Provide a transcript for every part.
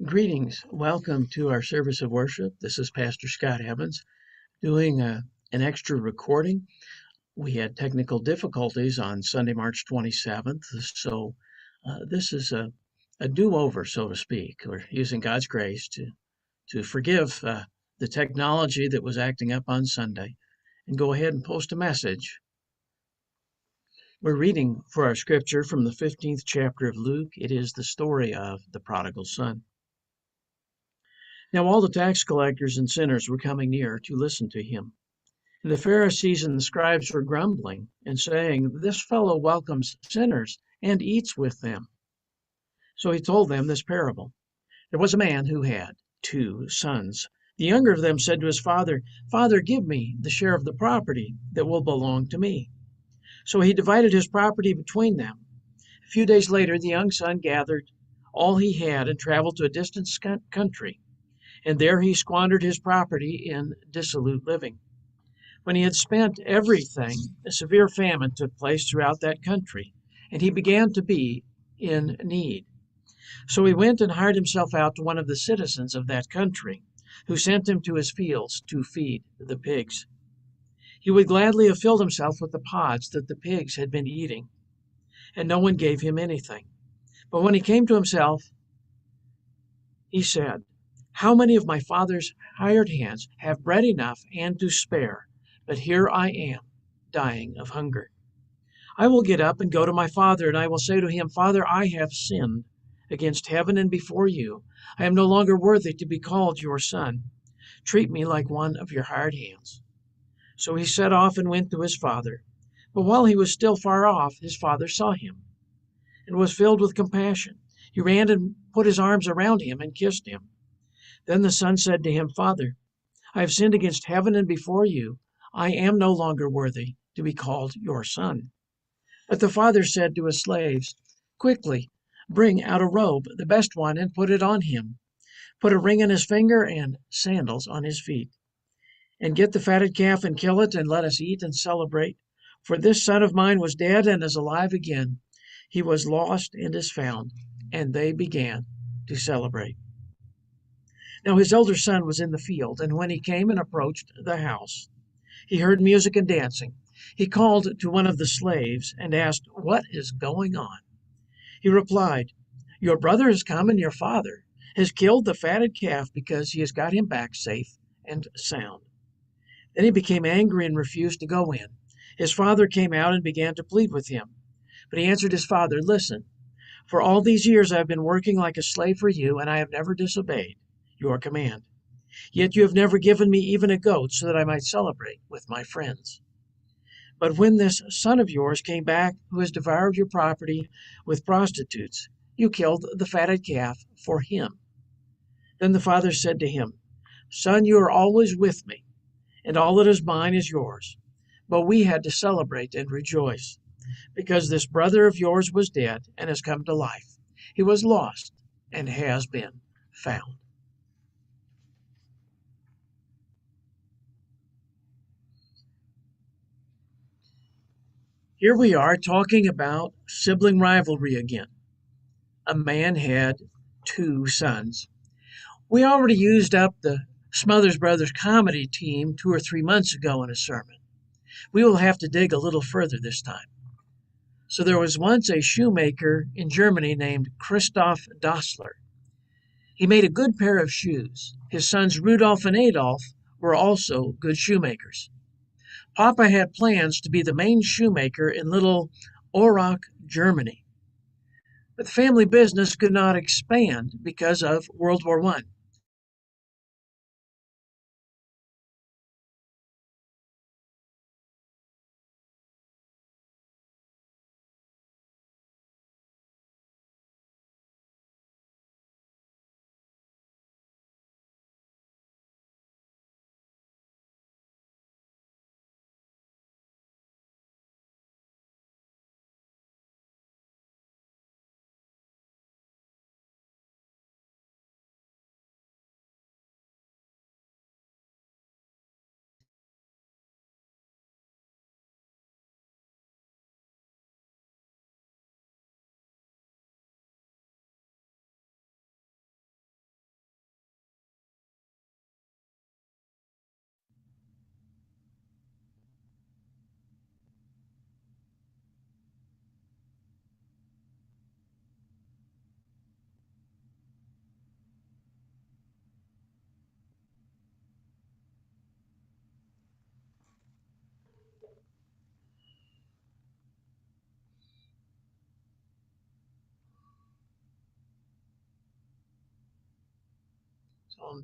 Greetings. Welcome to our service of worship. This is Pastor Scott Evans doing an extra recording. We had technical difficulties on Sunday, March 27th, so this is a do-over, so to speak. We're using God's grace to forgive the technology that was acting up on Sunday and go ahead and post a message. We're reading for our scripture from the 15th chapter of Luke. It is the story of the prodigal son. Now all the tax collectors and sinners were coming near to listen to him. And the Pharisees and the scribes were grumbling and saying, "This fellow welcomes sinners and eats with them." So he told them this parable. There was a man who had 2 sons. The younger of them said to his father, "Father, give me the share of the property that will belong to me." So he divided his property between them. A few days later, the young son gathered all he had and traveled to a distant country. And there he squandered his property in dissolute living. When he had spent everything, a severe famine took place throughout that country, and he began to be in need. So he went and hired himself out to one of the citizens of that country, who sent him to his fields to feed the pigs. He would gladly have filled himself with the pods that the pigs had been eating, and no one gave him anything. But when he came to himself, he said, "How many of my father's hired hands have bread enough and to spare, but here I am, dying of hunger. I will get up and go to my father, and I will say to him, 'Father, I have sinned against heaven and before you. I am no longer worthy to be called your son. Treat me like one of your hired hands.' So he set off and went to his father. But while he was still far off, his father saw him and was filled with compassion. He ran and put his arms around him and kissed him. Then the son said to him, 'Father, I have sinned against heaven and before you. I am no longer worthy to be called your son.' But the father said to his slaves, 'Quickly, bring out a robe, the best one, and put it on him. Put a ring on his finger and sandals on his feet. And get the fatted calf and kill it, and let us eat and celebrate. For this son of mine was dead and is alive again. He was lost and is found.' And they began to celebrate. Now his elder son was in the field, and when he came and approached the house, he heard music and dancing. He called to one of the slaves and asked, 'What is going on?' He replied, 'Your brother has come, and your father has killed the fatted calf because he has got him back safe and sound.' Then he became angry and refused to go in. His father came out and began to plead with him. But he answered his father, 'Listen, for all these years I have been working like a slave for you, and I have never disobeyed your command. Yet you have never given me even a goat so that I might celebrate with my friends. But when this son of yours came back who has devoured your property with prostitutes, you killed the fatted calf for him.' Then the father said to him, 'Son, you are always with me, and all that is mine is yours. But we had to celebrate and rejoice, because this brother of yours was dead and has come to life. He was lost and has been found.'" Here we are talking about sibling rivalry again. A man had 2 sons. We already used up the Smothers Brothers comedy team 2 or 3 months ago in a sermon. We will have to dig a little further this time. So there was once a shoemaker in Germany named Christoph Dassler. He made a good pair of shoes. His sons Rudolf and Adolf were also good shoemakers. Papa had plans to be the main shoemaker in little Orach, Germany. But the family business could not expand because of World War I.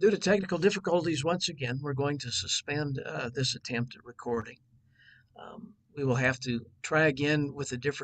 Due to technical difficulties, once again, we're going to suspend this attempt at recording. We will have to try again with a different